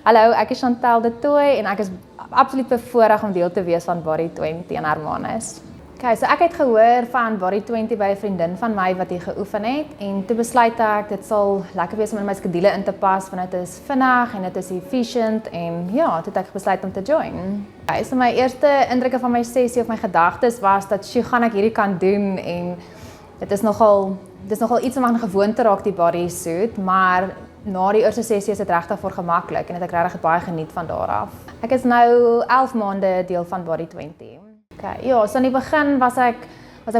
Hallo, ek is Chantal de Tooy en ek is absoluut bevoorreg om deel te wees van Body 20 in Hermanus. Okay, so ek het gehoor van Body 20 by 'n vriendin van my wat hier geoefen het en toe besluit ek dit sal lekker wees om in my skedule in te pas want dit is vinnig en dit is efficient en ja, toe het ek besluit om te join. Okay, so my eerste indrukke van my sessie of my gedagtes was dat sjoe, gaan ek hierdie kan doen en dit is nogal iets om aan gewoon te raak die bodysuit, maar na die eerste sessie is dit regtig voor gemaklik en het ek regtig baie geniet van daar af. Ek is nou 11 maande deel van Body 20. Okay, ja, so in die begin was ek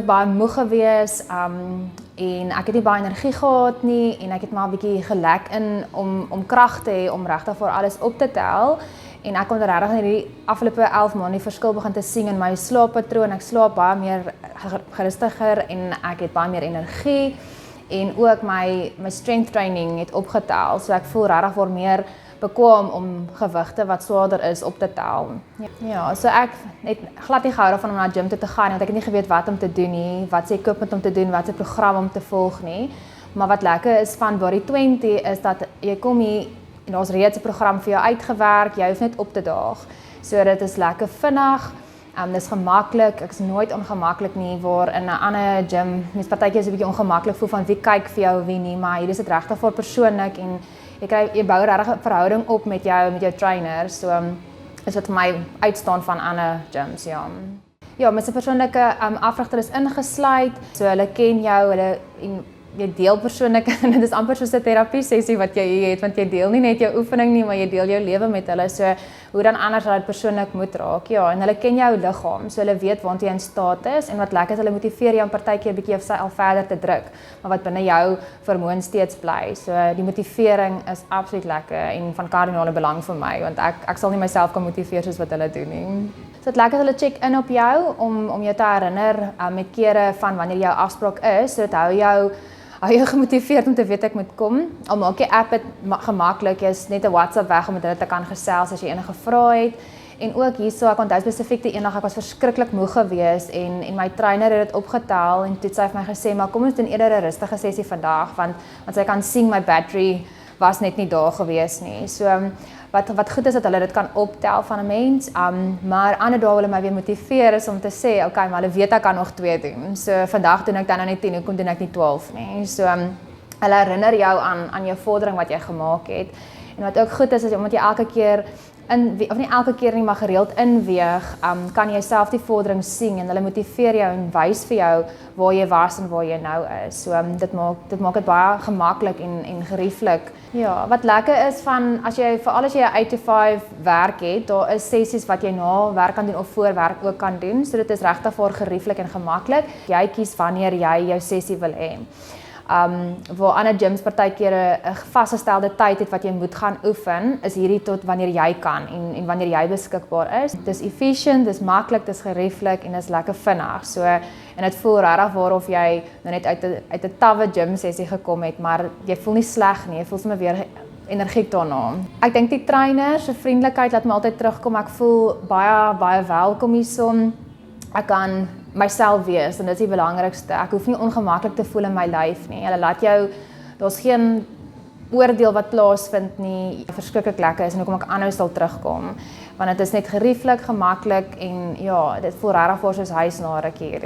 baie moeg gewees en ek het nie baie energie gehad nie en ek het maar 'n bietjie gelek in om krag te hê om regtig vir alles op te tel. En ek kon regtig in die afgelope 11 maande die verskil begin te sien in my slaappatroon. Ek slaap baie meer gerustiger en ek het baie meer energie en ook my strength training het opgetel. So ek voel regtig word meer bekwam om gewigte wat swaarder is op te tel. Ja, so ek het glad nie gehou daarvan om na die gym toe te gaan want ek het nie geweet wat om te doen nie, wat se equipment om te doen, wat se program om te volg nie. Maar wat lekker is van Body 20 is dat jy kom hier en daar's reeds 'n program vir jou uitgewerk, jy hoef net op te daag. So dit is lekker vinnig, dis gemaklik, ek is nooit ongemaklik nie, waar in 'n ander gym, mens partykeer is 'n bietjie ongemaklik voel van wie kyk vir jou wie nie, maar hier is dit regtig vir persoonlik en jy bou regtig 'n verhouding op met jou trainer, so is dit vir my uitstaan van ander gyms, ja. Ja, met 'n persoonlike afrigter is ingesluit, so hulle ken jou, jy deel persoonlik en dit is amper soos 'n terapie sessie wat jy hier het, want jy deel nie net jou oefening nie, maar jy deel jou lewe met hulle, so hoe dan anders dat dit persoonlik moet raak, ja, en hulle ken jou liggaam, so hulle weet waartoe jy in staat is, en wat lekker is, hulle motiveer jou om partykeer 'n bietjie al verder te druk, maar wat binne jou vermoë steeds bly, so die motivering is absoluut lekker en van kardinale belang vir my, want ek sal nie myself kan motiveer soos wat hulle doen nie. So dit lekker hulle check in op jou, om jou te herinner met kere van wanneer jou afspraak is, so dit hou jou gemotiveerd om te weet ek moet kom. Al maak die app het gemaklik, jy is net 'n WhatsApp weg om met hulle te kan gesels as jy enige vrae het. En ook hierso, ek onthou spesifiek die eendag, ek was verskriklik moeg gewees en my trainer het dit opgetel en toe het sy vir my gesê, maar kom ons doen eerder 'n rustige sessie vandag, want sy kan sien my battery was net nie daar gewees nie. So wat goed is dat hulle dit kan optel van 'n mens, maar ander dae wil hulle my weer motiveer is om te sê, okay, maar hulle weet ek kan nog 2 doen. So vandag doen ek dan nou net 10, hoekom doen ek nie 12 nie? So hulle herinner jou aan jou vordering wat jy gemaak het. En wat ook goed is omdat jy elke keer of nie elke keer nie, maar gereeld inweeg, kan jy self die vordering sien en hulle motiveer jou en wys vir jou waar jy was en waar jy nou is. So dit maak dit baie gemaklik en gerieflik. Ja, wat lekker is van veral as jy 'n 8 to 5 werk het, daar is sessies wat jy na werk kan doen of voor werk ook kan doen. So dit is regtig vir gerieflik en gemaklik. Jy kies wanneer jy jou sessie wil hê. Waar ander gyms partykeer 'n vasgestelde tyd het wat jy moet gaan oefen, is hierdie tot wanneer jy kan en wanneer jy beskikbaar is. Dis efficient, dis maklik, dis gerieflik en dis lekker vinnig. So en dit voel regtig waarof jy nou net uit 'n tawwe gym sessie gekom het, maar jy voel nie sleg nie, jy voel sommer weer energiek daarna. Ek dink die trainer se vriendelikheid laat my altyd terugkom. Ek voel baie welkom hierson. Ek kan myself wees en dit is die belangrikste. Ek hoef nie ongemaklik te voel in my lyf nie. Hulle laat jou, daar's geen oordeel wat plaasvind nie. Verskriklik lekker is en hoekom ek aanhou sal terugkom. Want dit is net gerieflik, gemaklik en ja, dit voel regtig soos huis na 'n rukkie hierdie.